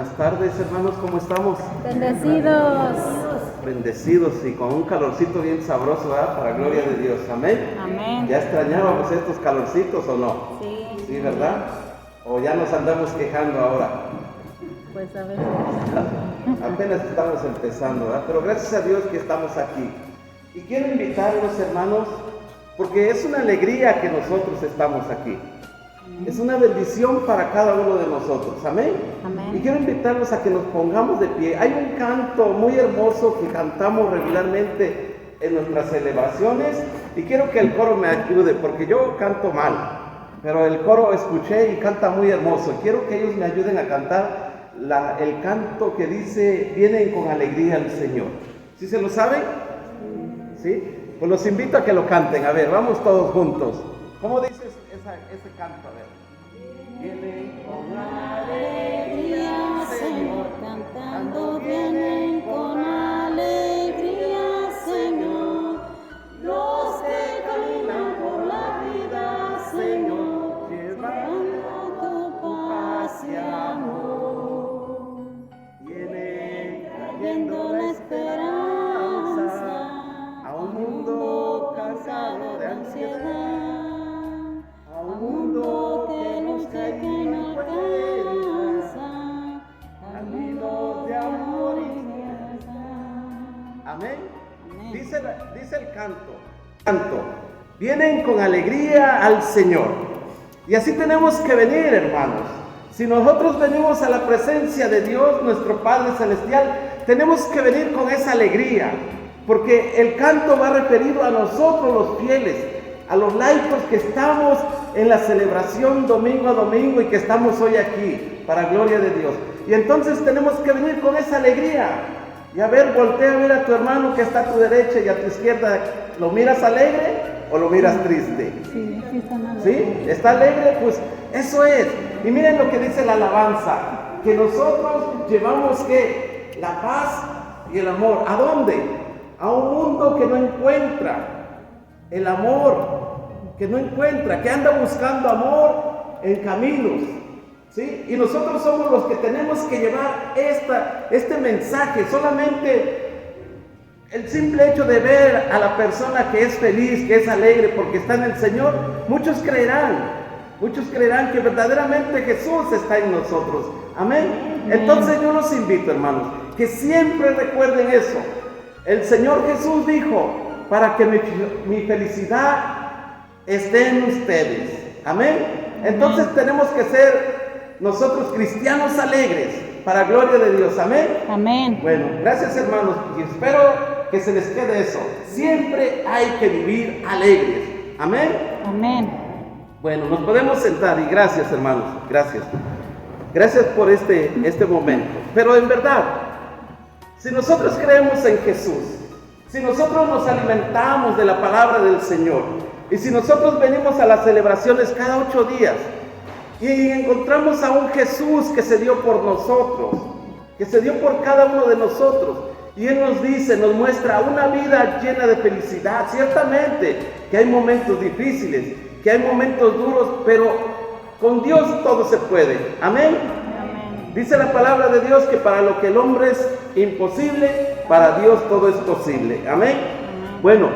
Buenas tardes, hermanos, ¿cómo estamos? Bendecidos. Bendecidos y con un calorcito bien sabroso, ¿verdad? Para gloria de Dios. Amén. Amén. ¿Ya extrañábamos estos calorcitos o no? Sí. Sí, ¿verdad? ¿O ya nos andamos quejando ahora? Pues a ver. Apenas estamos empezando, ¿verdad? Pero gracias a Dios que estamos aquí. Y quiero invitarlos, hermanos, porque es una alegría que nosotros estamos aquí. Es una bendición para cada uno de nosotros, amén. Amén. Y quiero invitarlos a que nos pongamos de pie. Hay un canto muy hermoso que cantamos regularmente en nuestras celebraciones y quiero que el coro me ayude porque yo canto mal, pero el coro escuché y canta muy hermoso. Quiero que ellos me ayuden a cantar el canto que dice: vienen con alegría al Señor. ¿Sí se lo saben? ¿Sí? Pues los invito a que lo canten. A ver, vamos todos juntos. ¿Cómo dices ese canto? A ver. Vienen con Alegría, Señor, cantando vienen con alegría, Señor. Los que caminan por la vida, Señor, llevando tu paz y amor. Vienen Trayendo la esperanza a un mundo cansado de ansiedad. A un mundo que busca y que no alcanza, caminos de amor y libertad. Amén. Amén. Dice el canto. Vienen con alegría al Señor. Y así tenemos que venir, hermanos. Si nosotros venimos a la presencia de Dios, nuestro Padre Celestial, tenemos que venir con esa alegría. Porque el canto va referido a nosotros los fieles, a los laicos que estamos en la celebración domingo a domingo y que estamos hoy aquí, para gloria de Dios. Y entonces tenemos que venir con esa alegría. Y a ver, voltea a ver a tu hermano que está a tu derecha y a tu izquierda. ¿Lo miras alegre o lo miras triste? Sí, sí están alegres. ¿Sí? ¿Está alegre? Pues eso es. Y miren lo que dice la alabanza, que nosotros llevamos ¿qué? La paz y el amor. ¿A dónde? A un mundo que no encuentra el amor, que no encuentra, que anda buscando amor en caminos, ¿sí? Y nosotros somos los que tenemos que llevar este mensaje. Solamente el simple hecho de ver a la persona que es feliz, que es alegre porque está en el Señor, muchos creerán que verdaderamente Jesús está en nosotros. Amén. Entonces yo los invito, hermanos, que siempre recuerden eso. El Señor Jesús dijo: para que mi felicidad esté en ustedes. Amén. Entonces tenemos que ser nosotros cristianos alegres, para gloria de Dios. Amén. Amén. Bueno, gracias, hermanos, y espero que se les quede eso. Siempre hay que vivir alegres. Amén. Amén. Bueno, nos podemos sentar y gracias, hermanos, gracias. Gracias por este momento. Pero en verdad, si nosotros creemos en Jesús, si nosotros nos alimentamos de la palabra del Señor, y si nosotros venimos a las celebraciones cada 8 días, y encontramos a un Jesús que se dio por nosotros, que se dio por cada uno de nosotros, y Él nos dice, nos muestra una vida llena de felicidad. Ciertamente que hay momentos difíciles, que hay momentos duros, pero con Dios todo se puede. Amén. Amén. Dice la palabra de Dios que para lo que el hombre es imposible, para Dios todo es posible. Amén. Bueno,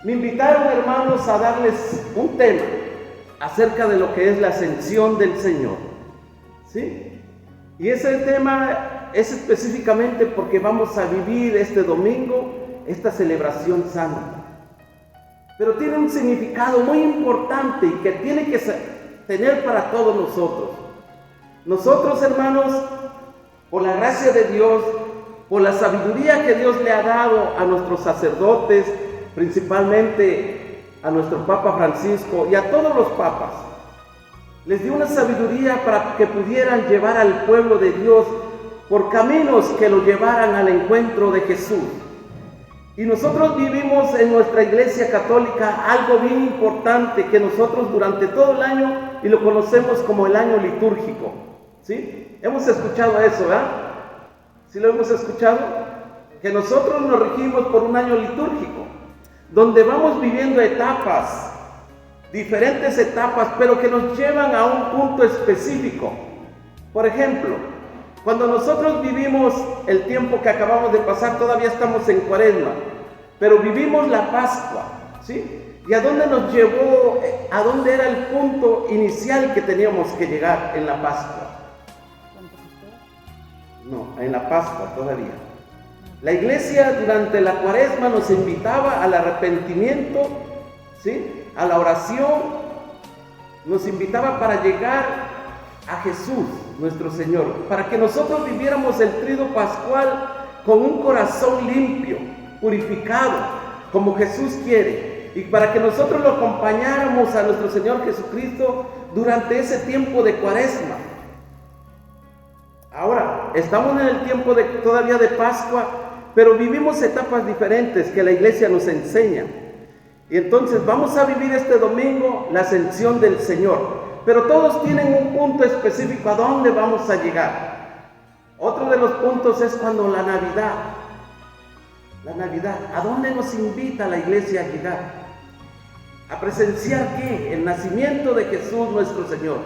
me invitaron, hermanos, a darles un tema acerca de lo que es la ascensión del Señor. ¿Sí? Y ese tema es específicamente porque vamos a vivir este domingo esta celebración santa. Pero tiene un significado muy importante y que tiene que tener para todos nosotros. Nosotros, hermanos, por la gracia de Dios, por la sabiduría que Dios le ha dado a nuestros sacerdotes, principalmente a nuestro Papa Francisco y a todos los papas, les dio una sabiduría para que pudieran llevar al pueblo de Dios por caminos que lo llevaran al encuentro de Jesús. Y nosotros vivimos en nuestra Iglesia Católica algo bien importante que nosotros durante todo el año, y lo conocemos como el año litúrgico. ¿Sí? Hemos escuchado eso, ¿verdad? ¿Sí lo hemos escuchado? Que nosotros nos regimos por un año litúrgico, donde vamos viviendo etapas, diferentes etapas, pero que nos llevan a un punto específico. Por ejemplo, Cuando nosotros vivimos el tiempo que acabamos de pasar, todavía estamos en Cuaresma, pero vivimos la Pascua, ¿sí? ¿Y a dónde nos llevó? ¿A dónde era el punto inicial que teníamos que llegar en la Pascua? No, en la Pascua todavía. La iglesia durante la Cuaresma nos invitaba al arrepentimiento, ¿sí? A la oración, nos invitaba para llegar a Jesús, nuestro Señor, para que nosotros viviéramos el trido pascual con un corazón limpio, purificado, como Jesús quiere, y para que nosotros lo acompañáramos a nuestro Señor Jesucristo durante ese tiempo de Cuaresma. Ahora, estamos en el tiempo todavía de Pascua, pero vivimos etapas diferentes que la iglesia nos enseña. Y entonces vamos a vivir este domingo la ascensión del Señor. Pero todos tienen un punto específico a dónde vamos a llegar. Otro de los puntos es cuando la Navidad. La Navidad, ¿a dónde nos invita la iglesia a llegar? ¿A presenciar qué? El nacimiento de Jesús nuestro Señor,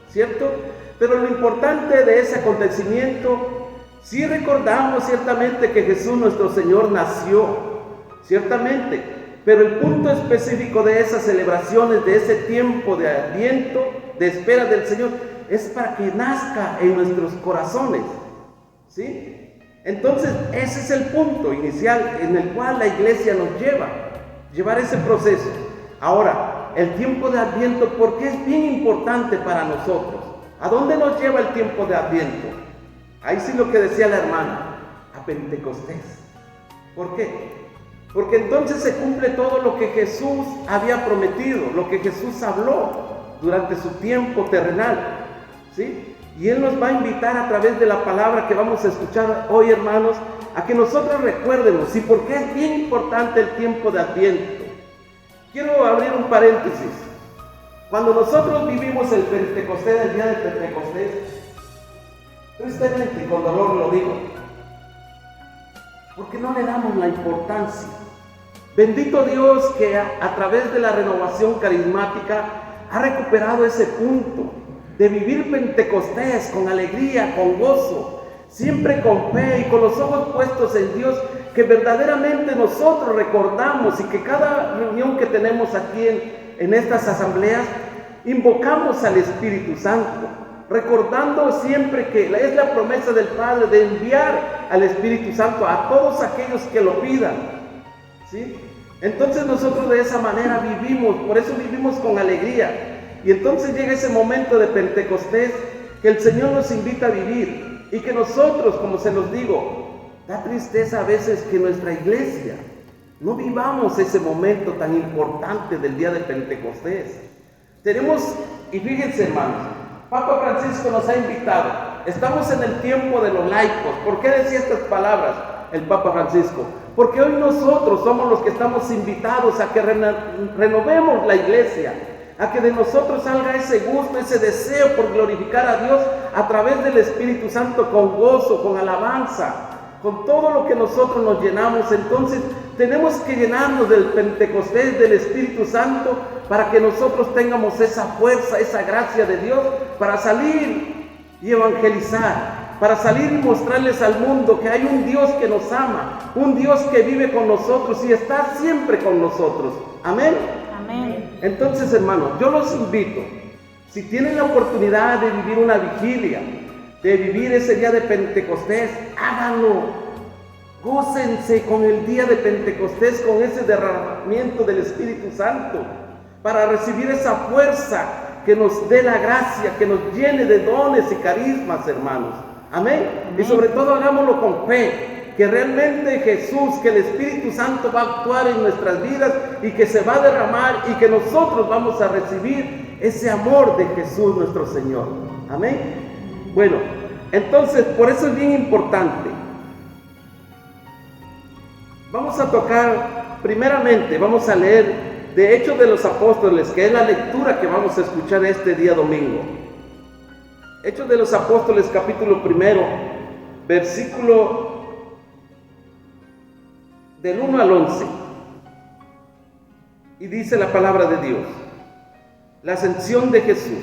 ¿cierto? Pero lo importante de ese acontecimiento, sí recordamos ciertamente que Jesús nuestro Señor nació, ciertamente, pero el punto específico de esas celebraciones, de ese tiempo de Adviento, de espera del Señor, es para que nazca en nuestros corazones, ¿sí? Entonces, ese es el punto inicial en el cual la iglesia nos llevar ese proceso. Ahora, el tiempo de Adviento, ¿por qué es bien importante para nosotros? ¿A dónde nos lleva el tiempo de Adviento? Ahí sí lo que decía la hermana, a Pentecostés. ¿Por qué? Porque entonces se cumple todo lo que Jesús había prometido, lo que Jesús habló durante su tiempo terrenal, ¿sí? Y Él nos va a invitar a través de la palabra que vamos a escuchar hoy, hermanos, a que nosotros recuerdemos, ¿y por qué es bien importante el tiempo de Adviento? Quiero abrir un paréntesis. Cuando nosotros vivimos el Pentecostés, el día de Pentecostés, tristemente, con dolor lo digo, porque no le damos la importancia. Bendito Dios que a través de la renovación carismática ha recuperado ese punto de vivir Pentecostés con alegría, con gozo, siempre con fe y con los ojos puestos en Dios, que verdaderamente nosotros recordamos y que cada reunión que tenemos aquí en estas asambleas, invocamos al Espíritu Santo, recordando siempre que es la promesa del Padre de enviar al Espíritu Santo a todos aquellos que lo pidan, ¿sí? Entonces nosotros de esa manera vivimos, por eso vivimos con alegría. Y entonces llega ese momento de Pentecostés que el Señor nos invita a vivir y que nosotros, como se los digo, da tristeza a veces que nuestra iglesia no vivamos ese momento tan importante del día de Pentecostés. Tenemos, y fíjense hermanos, Papa Francisco nos ha invitado, estamos en el tiempo de los laicos. ¿Por qué decía estas palabras el Papa Francisco? Porque hoy nosotros somos los que estamos invitados a que renovemos la iglesia, a que de nosotros salga ese gusto, ese deseo por glorificar a Dios a través del Espíritu Santo, con gozo, con alabanza, con todo lo que nosotros nos llenamos. Entonces tenemos que llenarnos del Pentecostés, del Espíritu Santo, para que nosotros tengamos esa fuerza, esa gracia de Dios para salir y evangelizar, para salir y mostrarles al mundo que hay un Dios que nos ama, un Dios que vive con nosotros y está siempre con nosotros. Amén. Amén. Entonces, hermanos, yo los invito, si tienen la oportunidad de vivir una vigilia, de vivir ese día de Pentecostés, háganlo. Gócense con el día de Pentecostés, con ese derramamiento del Espíritu Santo, para recibir esa fuerza que nos dé la gracia, que nos llene de dones y carismas, hermanos. Amén. Y sobre todo hagámoslo con fe, que realmente Jesús, que el Espíritu Santo va a actuar en nuestras vidas y que se va a derramar y que nosotros vamos a recibir ese amor de Jesús nuestro Señor. Amén. Bueno, entonces por eso es bien importante. Vamos a tocar, primeramente, vamos a leer de Hechos de los Apóstoles, que es la lectura que vamos a escuchar este día domingo. Hechos de los Apóstoles, capítulo 1, versículo del 1 al 11. Y dice la palabra de Dios: la ascensión de Jesús.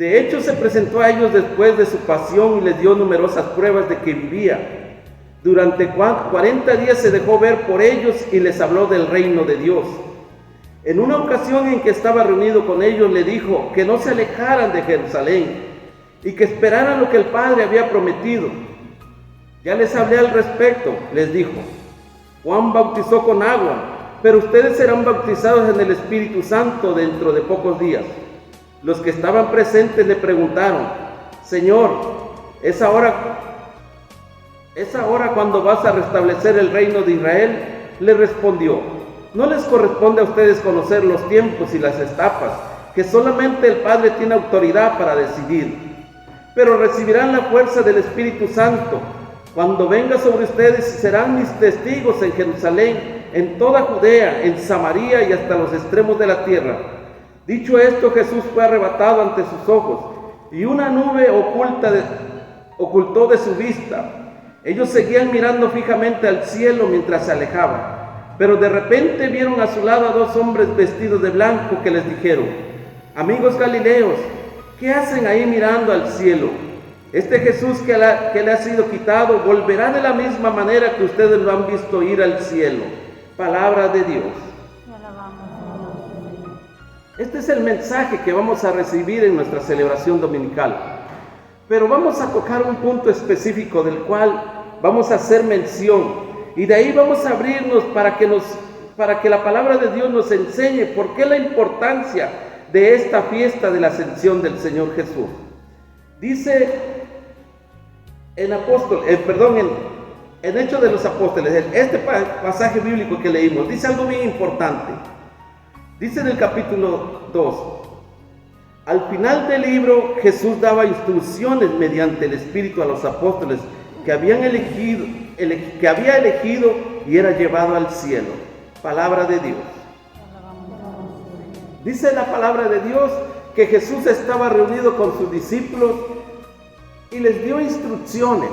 De hecho, se presentó a ellos después de su pasión y les dio numerosas pruebas de que vivía. Durante 40 días se dejó ver por ellos y les habló del reino de Dios. En una ocasión en que estaba reunido con ellos, le dijo que no se alejaran de Jerusalén y que esperaran lo que el Padre había prometido. Ya les hablé al respecto, les dijo. Juan bautizó con agua, pero ustedes serán bautizados en el Espíritu Santo dentro de pocos días. Los que estaban presentes le preguntaron: Señor, ¿es ahora cuando vas a restablecer el reino de Israel? Le respondió: no les corresponde a ustedes conocer los tiempos y las etapas, que solamente el Padre tiene autoridad para decidir. Pero recibirán la fuerza del Espíritu Santo cuando venga sobre ustedes y serán mis testigos en Jerusalén, en toda Judea, en Samaria y hasta los extremos de la tierra. Dicho esto, Jesús fue arrebatado ante sus ojos y una nube ocultó de su vista. Ellos seguían mirando fijamente al cielo mientras se alejaban. Pero de repente vieron a su lado a dos hombres vestidos de blanco que les dijeron: amigos galileos, ¿qué hacen ahí mirando al cielo? Este Jesús que le ha sido quitado volverá de la misma manera que ustedes lo han visto ir al cielo. Palabra de Dios. Este es el mensaje que vamos a recibir en nuestra celebración dominical. Pero vamos a tocar un punto específico del cual vamos a hacer mención. Y de ahí vamos a abrirnos para que la palabra de Dios nos enseñe por qué la importancia de esta fiesta de la ascensión del Señor Jesús. Dice en Hechos de los Apóstoles, este pasaje bíblico que leímos, dice algo bien importante. Dice en el capítulo 2, al final del libro Jesús daba instrucciones mediante el Espíritu a los apóstoles que había elegido y era llevado al cielo. Palabra de Dios. Dice la palabra de Dios que Jesús estaba reunido con sus discípulos y les dio instrucciones.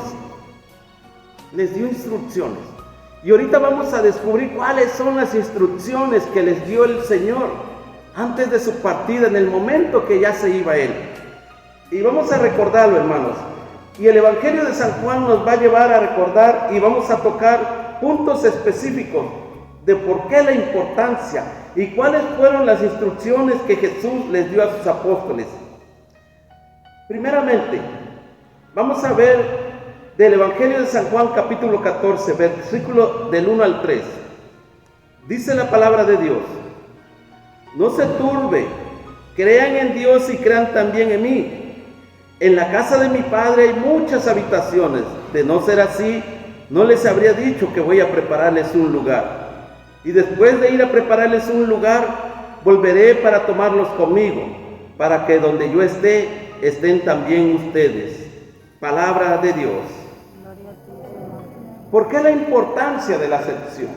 Y ahorita vamos a descubrir cuáles son las instrucciones que les dio el Señor antes de su partida, en el momento que ya se iba Él. Y vamos a recordarlo, hermanos. Y el Evangelio de San Juan nos va a llevar a recordar y vamos a tocar puntos específicos de por qué la importancia y cuáles fueron las instrucciones que Jesús les dio a sus apóstoles. Primeramente, vamos a ver del Evangelio de San Juan capítulo 14, versículo del 1 al 3. Dice la palabra de Dios: no se turbe, crean en Dios y crean también en mí. En la casa de mi Padre hay muchas habitaciones. De no ser así, no les habría dicho que voy a prepararles un lugar. Y después de ir a prepararles un lugar, volveré para tomarlos conmigo, para que donde yo esté, estén también ustedes. Palabra de Dios. ¿Por qué la importancia de la ascensión?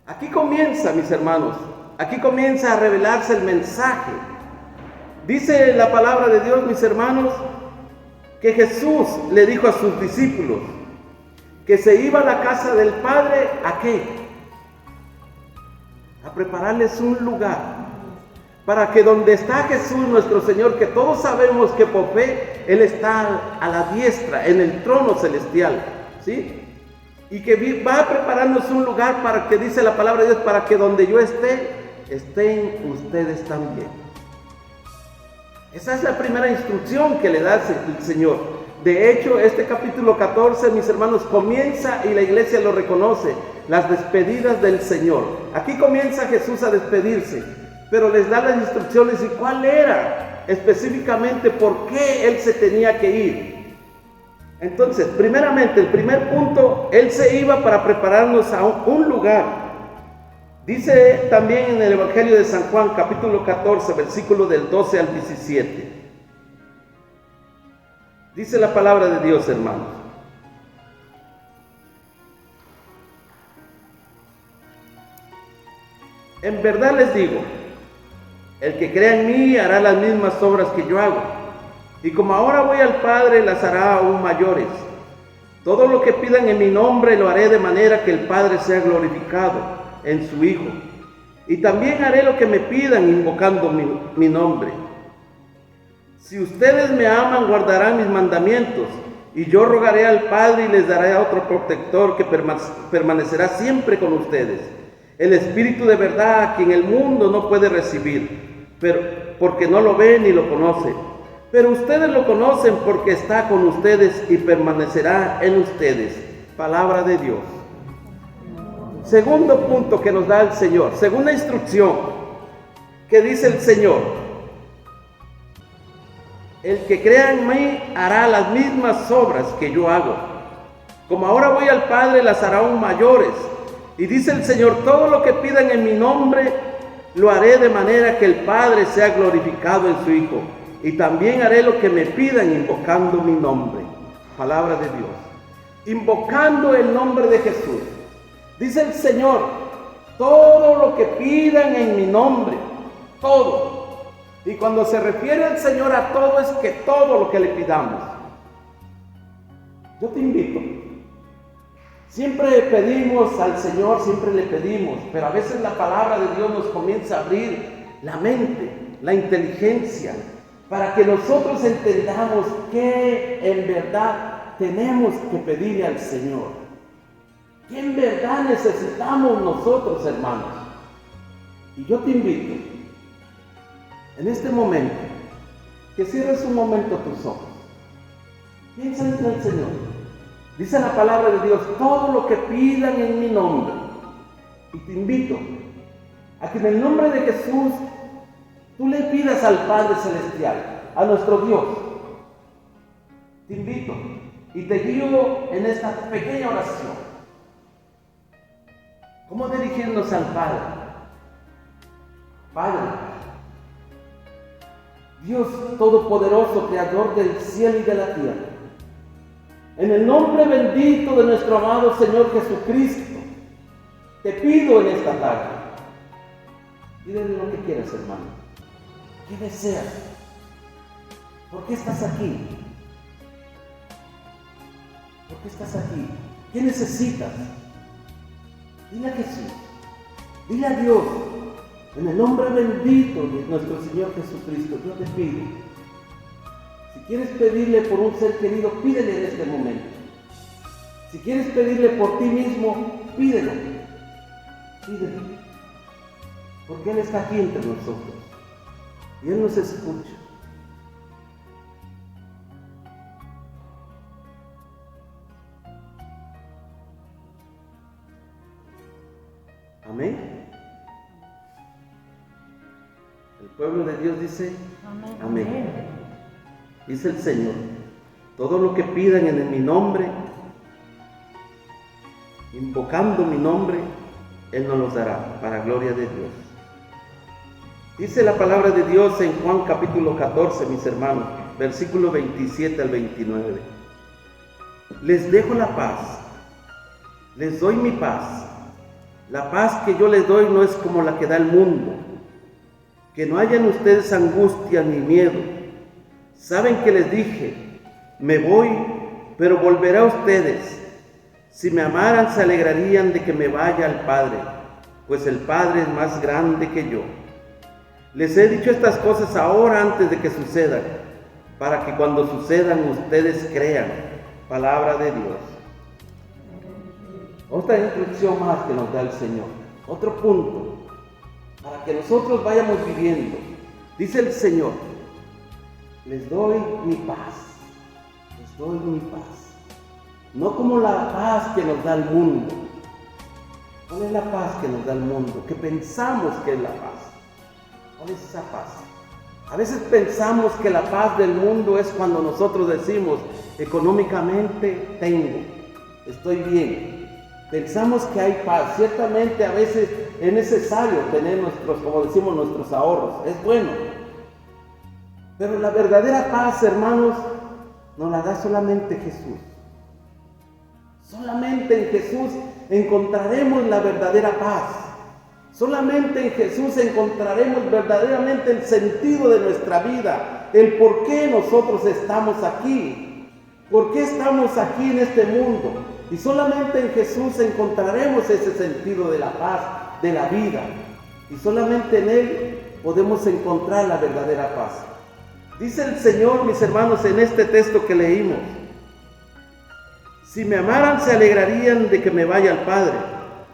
Aquí comienza, mis hermanos, aquí comienza a revelarse el mensaje. Dice la palabra de Dios, mis hermanos, que Jesús le dijo a sus discípulos que se iba a la casa del Padre, ¿a qué? A prepararles un lugar, para que donde está Jesús nuestro Señor, que todos sabemos que por fe Él está a la diestra, en el trono celestial, ¿sí? Y que va a prepararnos un lugar para que, dice la palabra de Dios, para que donde yo esté, estén ustedes también. Esa es la primera instrucción que le da el Señor. De hecho, este capítulo 14, mis hermanos, comienza, y la iglesia lo reconoce, las despedidas del Señor. Aquí comienza Jesús a despedirse, pero les da las instrucciones y cuál era específicamente por qué Él se tenía que ir. Entonces, primeramente, el primer punto, Él se iba para prepararnos a un lugar. Dice también en el Evangelio de San Juan, capítulo 14, versículo del 12 al 17. Dice la palabra de Dios, hermanos: en verdad les digo, el que crea en mí hará las mismas obras que yo hago, y como ahora voy al Padre, las hará aún mayores. Todo lo que pidan en mi nombre lo haré de manera que el Padre sea glorificado en su Hijo. Y también haré lo que me pidan invocando mi nombre. Si ustedes me aman, guardarán mis mandamientos, y yo rogaré al Padre y les daré a otro protector que permanecerá siempre con ustedes. El Espíritu de verdad, a quien el mundo no puede recibir, porque no lo ve ni lo conoce. Pero ustedes lo conocen porque está con ustedes y permanecerá en ustedes. Palabra de Dios. Segundo punto que nos da el Señor. Segunda instrucción que dice el Señor. El que crea en mí hará las mismas obras que yo hago. Como ahora voy al Padre, las hará aún mayores. Y dice el Señor, todo lo que pidan en mi nombre, lo haré de manera que el Padre sea glorificado en su Hijo. Y también haré lo que me pidan invocando mi nombre. Palabra de Dios. Invocando el nombre de Jesús. Dice el Señor, todo lo que pidan en mi nombre, todo. Y cuando se refiere el Señor a todo, es que todo lo que le pidamos. Yo te invito. Siempre pedimos al Señor, siempre le pedimos, pero a veces la palabra de Dios nos comienza a abrir la mente, la inteligencia, para que nosotros entendamos que en verdad tenemos que pedirle al Señor. Que en verdad necesitamos nosotros, hermanos. Y yo te invito, en este momento, que cierres un momento tus ojos. Piensa en el Señor. Dice la palabra de Dios, todo lo que pidan en mi nombre. Y te invito a que en el nombre de Jesús tú le pidas al Padre Celestial, a nuestro Dios. Te invito y te guío en esta pequeña oración. ¿Cómo dirigirnos al Padre? Padre, Dios Todopoderoso, Creador del cielo y de la tierra, en el nombre bendito de nuestro amado Señor Jesucristo, te pido en esta tarde, pídele lo que quieras, hermano. ¿Qué deseas? ¿Por qué estás aquí? ¿Por qué estás aquí? ¿Qué necesitas? Dile a Jesús, dile a Dios, en el nombre bendito de nuestro Señor Jesucristo, yo te pido. Si quieres pedirle por un ser querido, pídele en este momento. Si quieres pedirle por ti mismo, pídelo. Pídelo. Porque Él está aquí entre nosotros. Y Él nos escucha. Amén. El pueblo de Dios dice, amén. Dice el Señor, todo lo que pidan en mi nombre, invocando mi nombre, Él nos los dará, para gloria de Dios. Dice la palabra de Dios en Juan capítulo 14, mis hermanos, versículo 27 al 29. Les dejo la paz, les doy mi paz. La paz que yo les doy no es como la que da el mundo. Que no hayan ustedes angustia ni miedo. Saben que les dije, me voy, pero volveré a ustedes. Si me amaran, se alegrarían de que me vaya al Padre, pues el Padre es más grande que yo. Les he dicho estas cosas ahora antes de que sucedan, para que cuando sucedan ustedes crean. Palabra de Dios. Otra instrucción más que nos da el Señor. Otro punto, para que nosotros vayamos viviendo. Dice el Señor, les doy mi paz. Les doy mi paz. No como la paz que nos da el mundo. ¿Cuál es la paz que nos da el mundo? Que pensamos que es la paz. ¿Cuál es esa paz? A veces pensamos que la paz del mundo es cuando nosotros decimos, económicamente tengo, estoy bien. Pensamos que hay paz. Ciertamente a veces es necesario tener nuestros, como decimos, nuestros ahorros. Es bueno. Pero la verdadera paz, hermanos, nos la da solamente Jesús. Solamente en Jesús encontraremos la verdadera paz. Solamente en Jesús encontraremos verdaderamente el sentido de nuestra vida, el por qué nosotros estamos aquí, por qué estamos aquí en este mundo. Y solamente en Jesús encontraremos ese sentido de la paz, de la vida. Y solamente en Él podemos encontrar la verdadera paz. Dice el Señor, mis hermanos, en este texto que leímos: si me amaran, se alegrarían de que me vaya al Padre,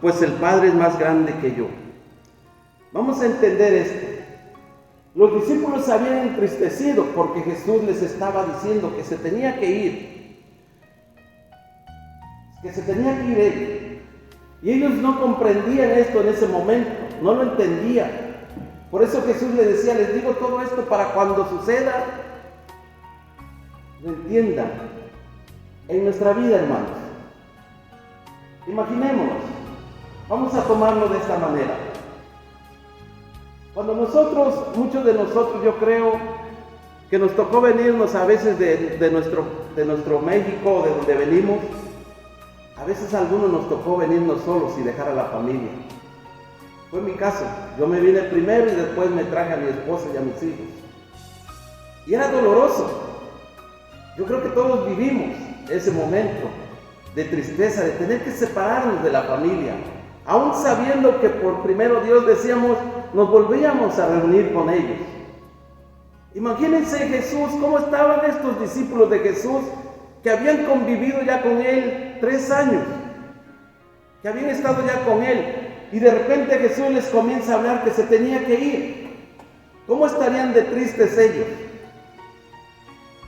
pues el Padre es más grande que yo. Vamos a entender esto. Los discípulos se habían entristecido porque Jesús les estaba diciendo que se tenía que ir. Que se tenía que ir Él. Y ellos no comprendían esto en ese momento, no lo entendían. Por eso Jesús les decía: les digo todo esto para cuando suceda, lo entiendan. En nuestra vida, hermanos, imaginémonos, vamos a tomarlo de esta manera. Cuando muchos de nosotros, yo creo que nos tocó venirnos a veces de nuestro México, de donde venimos, a veces a algunos nos tocó venirnos solos y dejar a la familia. Fue mi caso. Yo me vine primero y después me traje a mi esposa y a mis hijos. Y era doloroso. Yo creo que todos vivimos ese momento de tristeza, de tener que separarnos de la familia, aún sabiendo que por primero Dios, decíamos, nos volvíamos a reunir con ellos. Imagínense Jesús, cómo estaban estos discípulos de Jesús, que habían convivido ya con Él 3 años, que habían estado ya con Él, y de repente Jesús les comienza a hablar que se tenía que ir. ¿Cómo estarían de tristes ellos?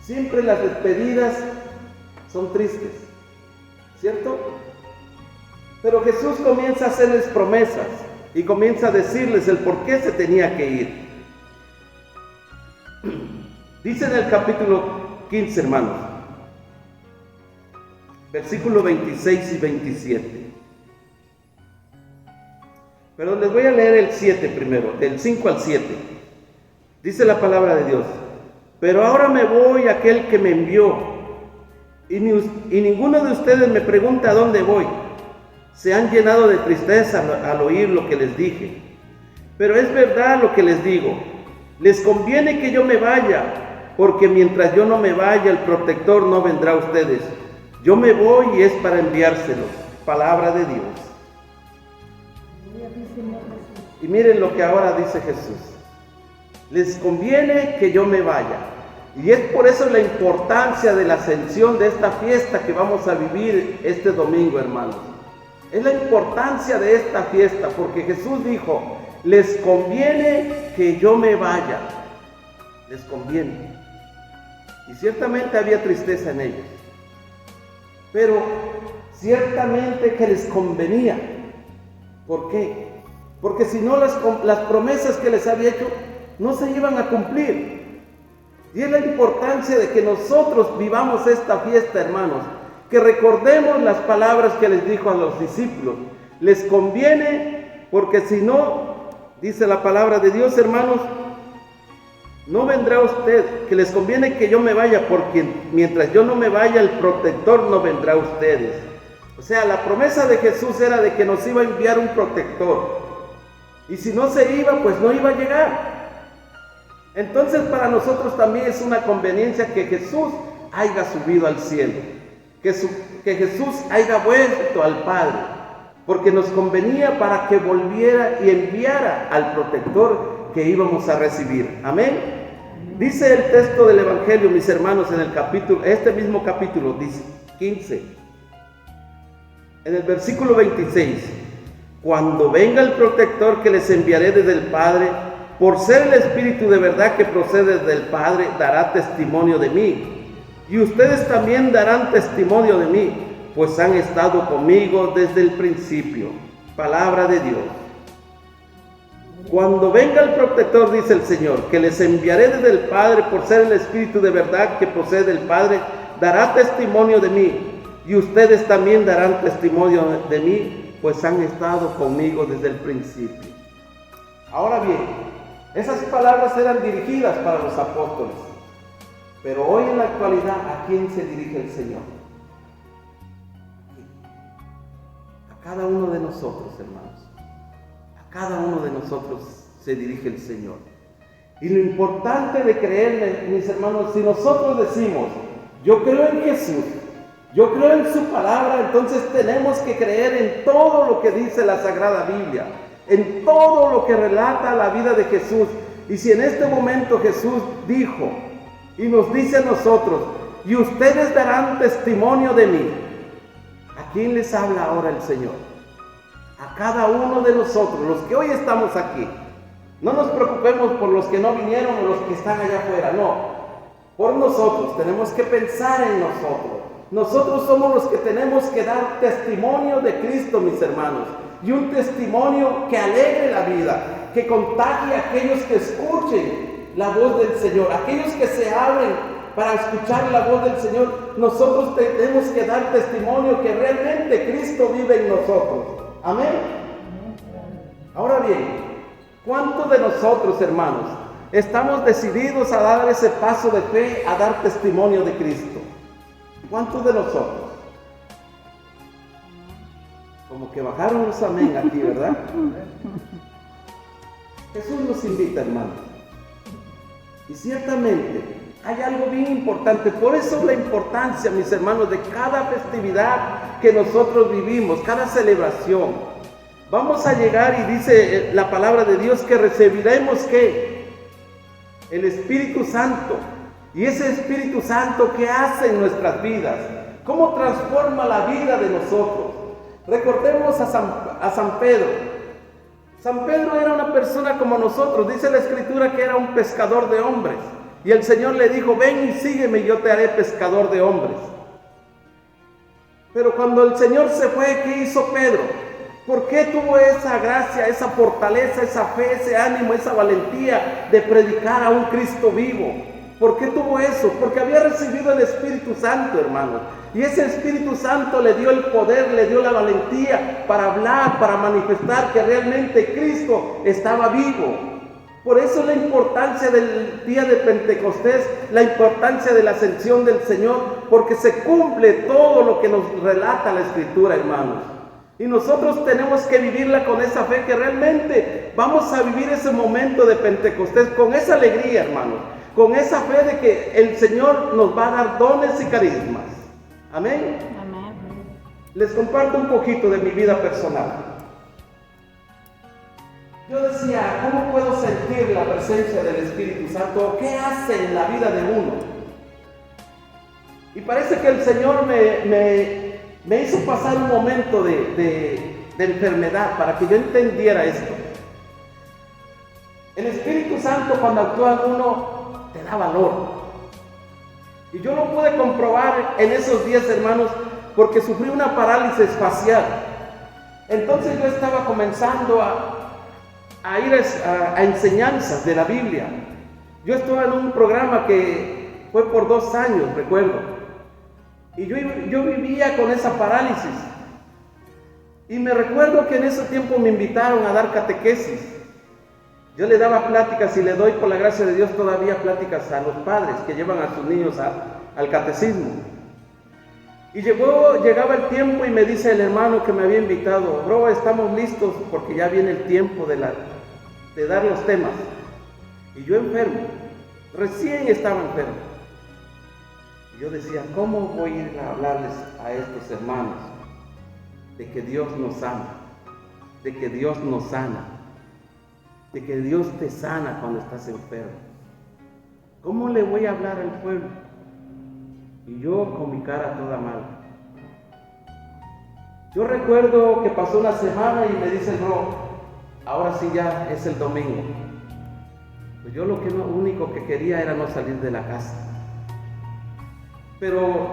Siempre las despedidas son tristes, ¿cierto? Pero Jesús comienza a hacerles promesas y comienza a decirles el por qué se tenía que ir. Dice en el capítulo 15, hermanos, versículos 26 y 27. Pero les voy a leer el 7 primero, del 5 al 7. Dice la palabra de Dios: pero ahora me voy a aquel que me envió, y ninguno de ustedes me pregunta a dónde voy. Se han llenado de tristeza al oír lo que les dije. Pero es verdad lo que les digo: les conviene que yo me vaya, porque mientras yo no me vaya, el protector no vendrá a ustedes. Yo me voy y es para enviárselos. Palabra de Dios. Y miren lo que ahora dice Jesús: les conviene que yo me vaya. Y es por eso la importancia de la ascensión, de esta fiesta que vamos a vivir este domingo, hermanos. Es la importancia de esta fiesta, porque Jesús dijo: les conviene que yo me vaya. Les conviene. Y ciertamente había tristeza en ellos, pero ciertamente que les convenía. ¿Por qué? Porque si no, las promesas que les había hecho no se iban a cumplir. Y es la importancia de que nosotros vivamos esta fiesta, hermanos, que recordemos las palabras que les dijo a los discípulos. Les conviene, porque si no, dice la palabra de Dios, hermanos, no vendrá usted. Que les conviene que yo me vaya, porque mientras yo no me vaya, el protector no vendrá a ustedes. O sea, la promesa de Jesús era de que nos iba a enviar un protector. Y si no se iba, pues no iba a llegar. Entonces para nosotros también es una conveniencia que Jesús haya subido al cielo, que Jesús haya vuelto al Padre, porque nos convenía para que volviera y enviara al protector que íbamos a recibir. Amén. Dice el texto del Evangelio, mis hermanos, en el capítulo, este mismo capítulo, dice 15, en el versículo 26: cuando venga el protector que les enviaré desde el Padre, por ser el Espíritu de verdad que procede del Padre, dará testimonio de mí. Y ustedes también darán testimonio de mí, pues han estado conmigo desde el principio. Palabra de Dios. Cuando venga el protector, dice el Señor, que les enviaré desde el Padre, por ser el Espíritu de verdad que procede del Padre, dará testimonio de mí. Y ustedes también darán testimonio de mí, pues han estado conmigo desde el principio. Ahora bien, esas palabras eran dirigidas para los apóstoles, pero hoy en la actualidad, ¿a quién se dirige el Señor? A cada uno de nosotros, hermanos. A cada uno de nosotros se dirige el Señor. Y lo importante de creer, mis hermanos, si nosotros decimos: yo creo en Jesús, yo creo en su palabra, entonces tenemos que creer en todo lo que dice la Sagrada Biblia, en todo lo que relata la vida de Jesús. Y si en este momento Jesús dijo Y nos dice a nosotros, y ustedes darán testimonio de mí. ¿A quién les habla ahora el Señor? A cada uno de nosotros, los que hoy estamos aquí. No nos preocupemos por los que no vinieron o los que están allá afuera, no. Por nosotros, tenemos que pensar en nosotros. Nosotros somos los que tenemos que dar testimonio de Cristo, mis hermanos. Y un testimonio que alegre la vida, que contagie a aquellos que escuchen la voz del Señor, aquellos que se abren para escuchar la voz del Señor. Nosotros tenemos que dar testimonio que realmente Cristo vive en nosotros. Amén. Ahora bien, ¿cuántos de nosotros, hermanos, estamos decididos a dar ese paso de fe, a dar testimonio de Cristo? ¿Cuántos de nosotros? Como que bajaron los amén aquí, ¿verdad? Jesús nos invita, hermanos. Y ciertamente hay algo bien importante. Por eso la importancia, mis hermanos, de cada festividad que nosotros vivimos, cada celebración. Vamos a llegar y dice la palabra de Dios que recibiremos ¿qué? El Espíritu Santo. Y ese Espíritu Santo, ¿qué hace en nuestras vidas? ¿Cómo transforma la vida de nosotros? Recordemos a San Pedro. San Pedro era una persona como nosotros. Dice la Escritura que era un pescador de hombres. Y el Señor le dijo, ven y sígueme y yo te haré pescador de hombres. Pero cuando el Señor se fue, ¿qué hizo Pedro? ¿Por qué tuvo esa gracia, esa fortaleza, esa fe, ese ánimo, esa valentía de predicar a un Cristo vivo? ¿Por qué tuvo eso? Porque había recibido el Espíritu Santo, hermanos. Y ese Espíritu Santo le dio el poder, le dio la valentía para hablar, para manifestar que realmente Cristo estaba vivo. Por eso la importancia del día de Pentecostés, la importancia de la ascensión del Señor, porque se cumple todo lo que nos relata la Escritura, hermanos. Y nosotros tenemos que vivirla con esa fe, que realmente vamos a vivir ese momento de Pentecostés con esa alegría, hermanos. Con esa fe de que el Señor nos va a dar dones y carismas. Amén. Amén. Les comparto un poquito de mi vida personal. Yo decía, ¿cómo puedo sentir la presencia del Espíritu Santo? ¿Qué hace en la vida de uno? Y parece que el Señor me hizo pasar un momento de enfermedad para que yo entendiera esto. El Espíritu Santo, cuando actúa en uno, te da valor. Y yo lo pude comprobar en esos días, hermanos, porque sufrí una parálisis facial. Entonces yo estaba comenzando a ir a enseñanzas de la Biblia. Yo estaba en un programa que fue por 2 años, recuerdo. Y yo vivía con esa parálisis. Y me recuerdo que en ese tiempo me invitaron a dar catequesis. Yo le daba pláticas y le doy, por la gracia de Dios, todavía pláticas a los padres que llevan a sus niños al catecismo. Y llegaba el tiempo y me dice el hermano que me había invitado, bro, estamos listos porque ya viene el tiempo de dar los temas. Y yo enfermo, recién estaba enfermo. Y yo decía, ¿cómo voy a ir a hablarles a estos hermanos de que Dios nos ama, de que Dios nos sana, de que Dios te sana cuando estás enfermo? ¿Cómo le voy a hablar al pueblo? Y yo con mi cara toda mal. Yo recuerdo que pasó una semana y me dice, no, ahora sí ya es el domingo. Pues yo lo único que quería era no salir de la casa. Pero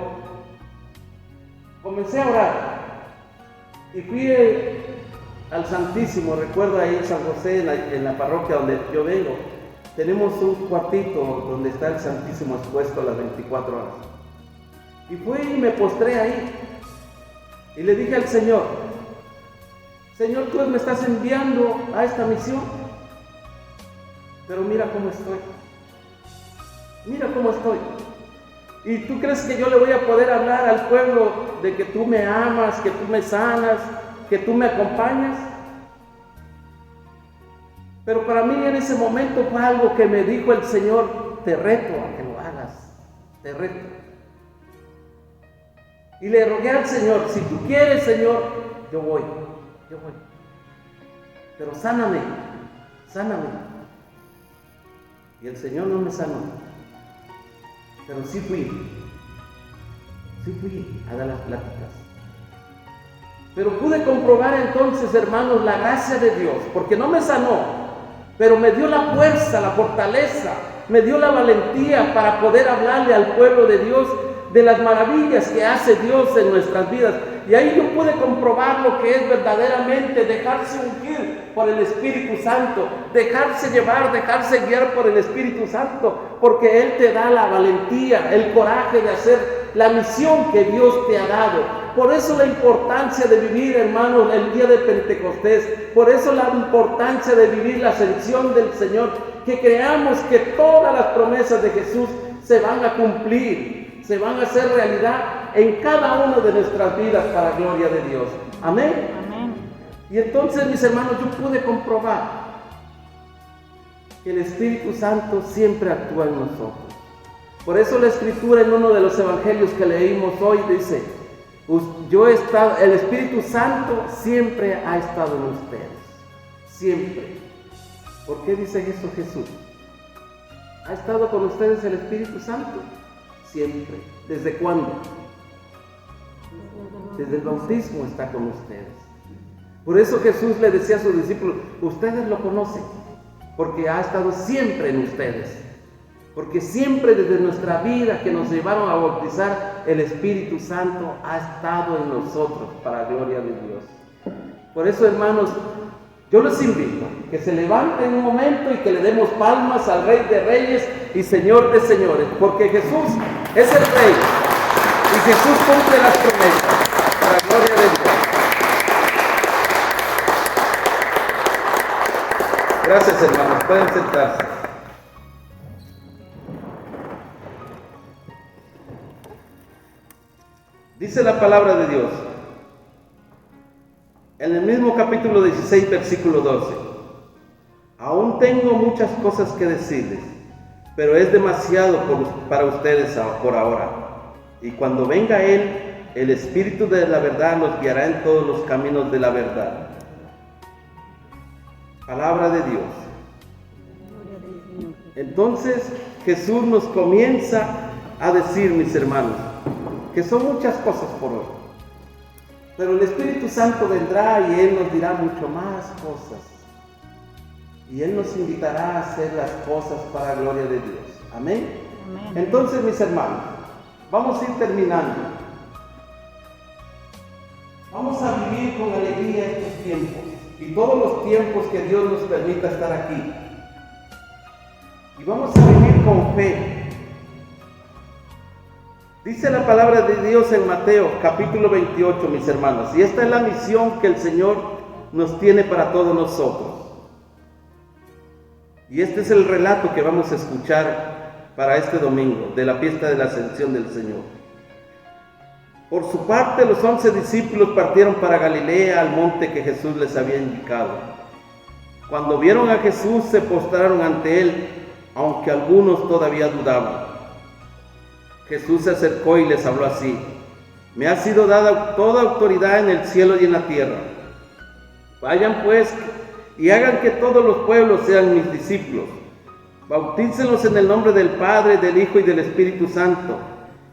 comencé a orar y fui al Santísimo. Recuerdo ahí en San José, en la parroquia donde yo vengo, tenemos un cuartito donde está el Santísimo expuesto a las 24 horas. Y fui y me postré ahí y le dije al Señor, Señor, tú me estás enviando a esta misión, pero mira cómo estoy, mira cómo estoy. ¿Y tú crees que yo le voy a poder hablar al pueblo de que tú me amas, que tú me sanas, que tú me acompañas? Pero para mí en ese momento fue algo que me dijo el Señor, te reto a que lo hagas, te reto. Y le rogué al Señor, si tú quieres, Señor, yo voy. Pero sáname, sáname. Y el Señor no me sanó. pero sí fui a dar las pláticas. Pero pude comprobar entonces, hermanos, la gracia de Dios, porque no me sanó, pero me dio la fuerza, la fortaleza, me dio la valentía para poder hablarle al pueblo de Dios de las maravillas que hace Dios en nuestras vidas. Y ahí yo pude comprobar lo que es verdaderamente dejarse ungir por el Espíritu Santo, dejarse llevar, dejarse guiar por el Espíritu Santo, porque Él te da la valentía, el coraje de hacer la misión que Dios te ha dado. Por eso la importancia de vivir, hermanos, el día de Pentecostés. Por eso la importancia de vivir la ascensión del Señor. Que creamos que todas las promesas de Jesús se van a cumplir, se van a hacer realidad en cada una de nuestras vidas para gloria de Dios. Amén. Amén. Y entonces, mis hermanos, yo pude comprobar que el Espíritu Santo siempre actúa en nosotros. Por eso la Escritura en uno de los evangelios que leímos hoy dice: el Espíritu Santo siempre ha estado en ustedes, siempre. ¿Por qué dice eso Jesús? ¿Ha estado con ustedes el Espíritu Santo? Siempre. ¿Desde cuándo? Desde el bautismo está con ustedes. Por eso Jesús le decía a sus discípulos: ustedes lo conocen, porque ha estado siempre en ustedes. Porque siempre desde nuestra vida que nos llevaron a bautizar, el Espíritu Santo ha estado en nosotros para gloria de Dios. Por eso, hermanos, yo les invito a que se levanten un momento y que le demos palmas al Rey de Reyes y Señor de Señores, porque Jesús es el Rey y Jesús cumple las promesas para gloria de Dios. Gracias, hermanos, pueden sentarse. Dice la palabra de Dios, en el mismo capítulo 16, versículo 12: aún tengo muchas cosas que decirles, pero es demasiado para ustedes por ahora. Y cuando venga Él, el Espíritu de la verdad los guiará en todos los caminos de la verdad. Palabra de Dios. Entonces Jesús nos comienza a decir, mis hermanos, que son muchas cosas por hoy, pero el Espíritu Santo vendrá y Él nos dirá mucho más cosas, y Él nos invitará a hacer las cosas para la gloria de Dios. Amén. Amén. Entonces, mis hermanos, vamos a ir terminando. Vamos a vivir con alegría estos tiempos y todos los tiempos que Dios nos permita estar aquí, y vamos a vivir con fe. Dice la palabra de Dios en Mateo capítulo 28, mis hermanos, y esta es la misión que el Señor nos tiene para todos nosotros. Y este es el relato que vamos a escuchar para este domingo de la fiesta de la Ascensión del Señor. Por su parte, los 11 discípulos partieron para Galilea, al monte que Jesús les había indicado. Cuando vieron a Jesús, se postraron ante Él, aunque algunos todavía dudaban. Jesús se acercó y les habló así: me ha sido dada toda autoridad en el cielo y en la tierra. Vayan pues y hagan que todos los pueblos sean mis discípulos. Bautícenlos en el nombre del Padre, del Hijo y del Espíritu Santo,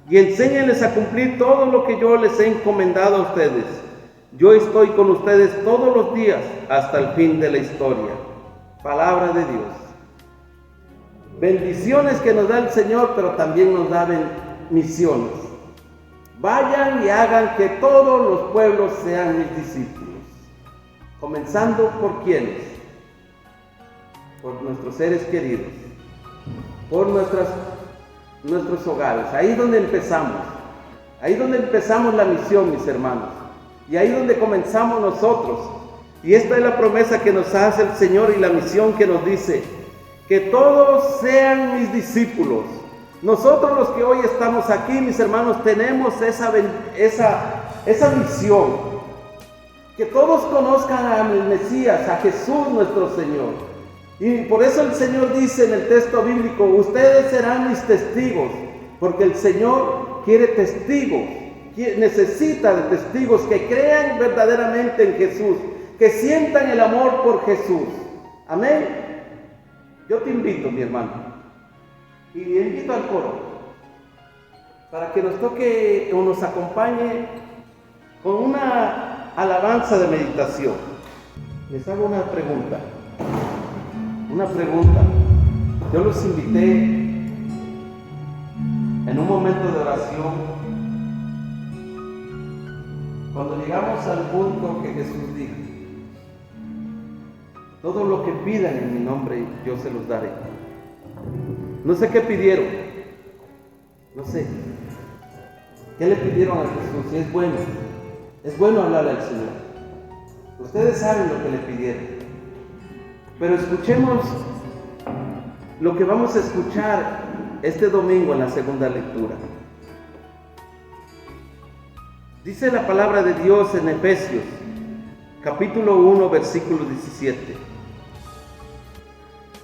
y enséñenles a cumplir todo lo que yo les he encomendado a ustedes. Yo estoy con ustedes todos los días hasta el fin de la historia. Palabra de Dios. Bendiciones que nos da el Señor, pero también nos da misiones. Vayan y hagan que todos los pueblos sean mis discípulos. Comenzando por ¿quiénes? Por nuestros seres queridos, por nuestros hogares. Ahí es donde empezamos. Ahí es donde empezamos la misión, mis hermanos. Y ahí es donde comenzamos nosotros. Y esta es la promesa que nos hace el Señor y la misión que nos dice: que todos sean mis discípulos. Nosotros los que hoy estamos aquí, mis hermanos, tenemos esa misión. Que todos conozcan al Mesías, a Jesús nuestro Señor. Y por eso el Señor dice en el texto bíblico: ustedes serán mis testigos, porque el Señor quiere testigos, necesita de testigos que crean verdaderamente en Jesús, que sientan el amor por Jesús. Amén. Yo te invito, mi hermano, y le invito al coro, para que nos toque o nos acompañe con una alabanza de meditación. Les hago una pregunta. Yo los invité en un momento de oración, cuando llegamos al punto que Jesús dijo: todo lo que pidan en mi nombre yo se los daré. No sé qué pidieron, no sé qué le pidieron a Jesús. Si es bueno hablarle al Señor. Ustedes saben lo que le pidieron, pero escuchemos lo que vamos a escuchar este domingo en la segunda lectura. Dice la palabra de Dios en Efesios, capítulo 1, versículo 17.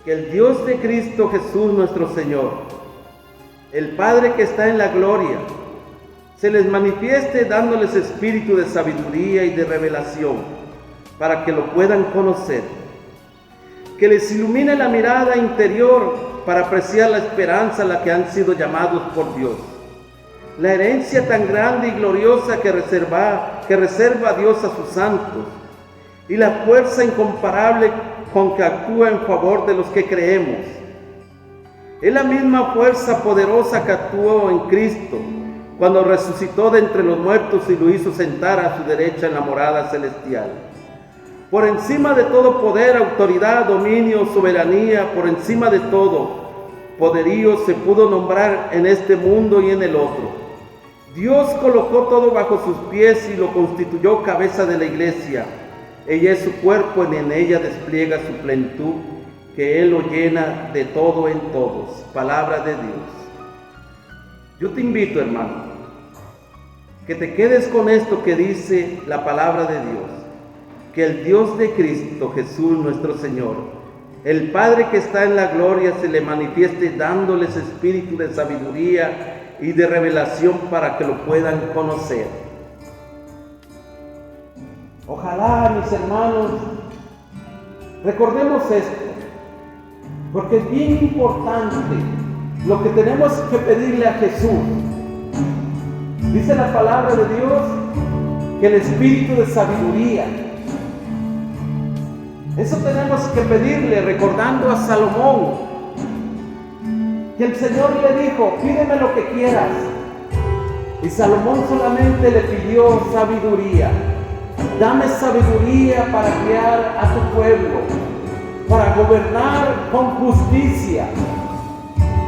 Que el Dios de Cristo Jesús nuestro Señor, el Padre que está en la gloria, se les manifieste dándoles espíritu de sabiduría y de revelación, para que lo puedan conocer. Que les ilumine la mirada interior para apreciar la esperanza a la que han sido llamados por Dios. La herencia tan grande y gloriosa que reserva a Dios a sus santos, y la fuerza incomparable con que actúa en favor de los que creemos. Es la misma fuerza poderosa que actuó en Cristo cuando resucitó de entre los muertos y lo hizo sentar a su derecha en la morada celestial. Por encima de todo poder, autoridad, dominio, soberanía, por encima de todo poderío se pudo nombrar en este mundo y en el otro. Dios colocó todo bajo sus pies y lo constituyó cabeza de la iglesia. Ella es su cuerpo y en ella despliega su plenitud, que Él lo llena de todo en todos. Palabra de Dios. Yo te invito, hermano, que te quedes con esto que dice la palabra de Dios. Que el Dios de Cristo Jesús nuestro Señor, el Padre que está en la gloria, se le manifieste dándoles espíritu de sabiduría y de revelación para que lo puedan conocer. Ojalá, mis hermanos, recordemos esto, porque es bien importante lo que tenemos que pedirle a Jesús. Dice la palabra de Dios que el espíritu de sabiduría, eso tenemos que pedirle, recordando a Salomón, que el Señor le dijo: pídeme lo que quieras. Y Salomón solamente le pidió sabiduría. Dame sabiduría para guiar a tu pueblo, para gobernar con justicia.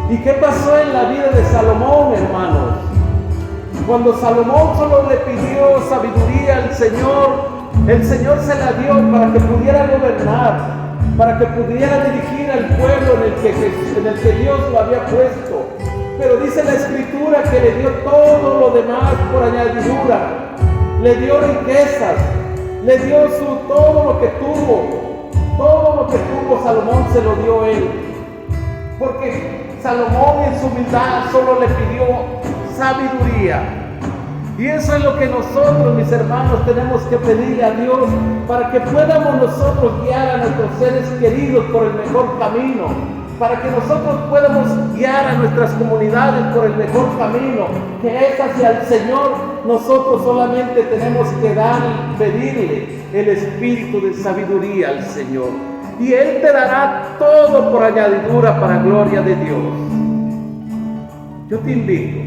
¿Y qué pasó en la vida de Salomón, hermanos? Cuando Salomón solo le pidió sabiduría al Señor, el Señor se la dio para que pudiera gobernar, para que pudiera dirigir al pueblo en el que Dios lo había puesto. Pero dice la Escritura que le dio todo lo demás por añadidura. Le dio riquezas, le dio todo lo que tuvo Salomón se lo dio él. Porque Salomón en su humildad solo le pidió sabiduría. Y eso es lo que nosotros, mis hermanos, tenemos que pedirle a Dios para que podamos nosotros guiar a nuestros seres queridos por el mejor camino, para que nosotros podamos guiar a nuestras comunidades por el mejor camino, que es hacia el Señor. Nosotros solamente tenemos que pedirle el espíritu de sabiduría al Señor, y Él te dará todo por añadidura para gloria de Dios. Yo te invito,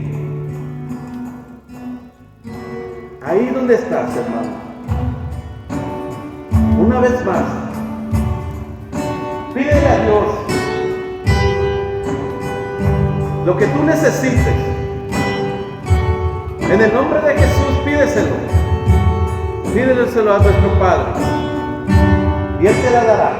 ahí donde estás, hermano, una vez más, pídele a Dios lo que tú necesites. En el nombre de Jesús, pídeselo a nuestro Padre, y Él te la dará.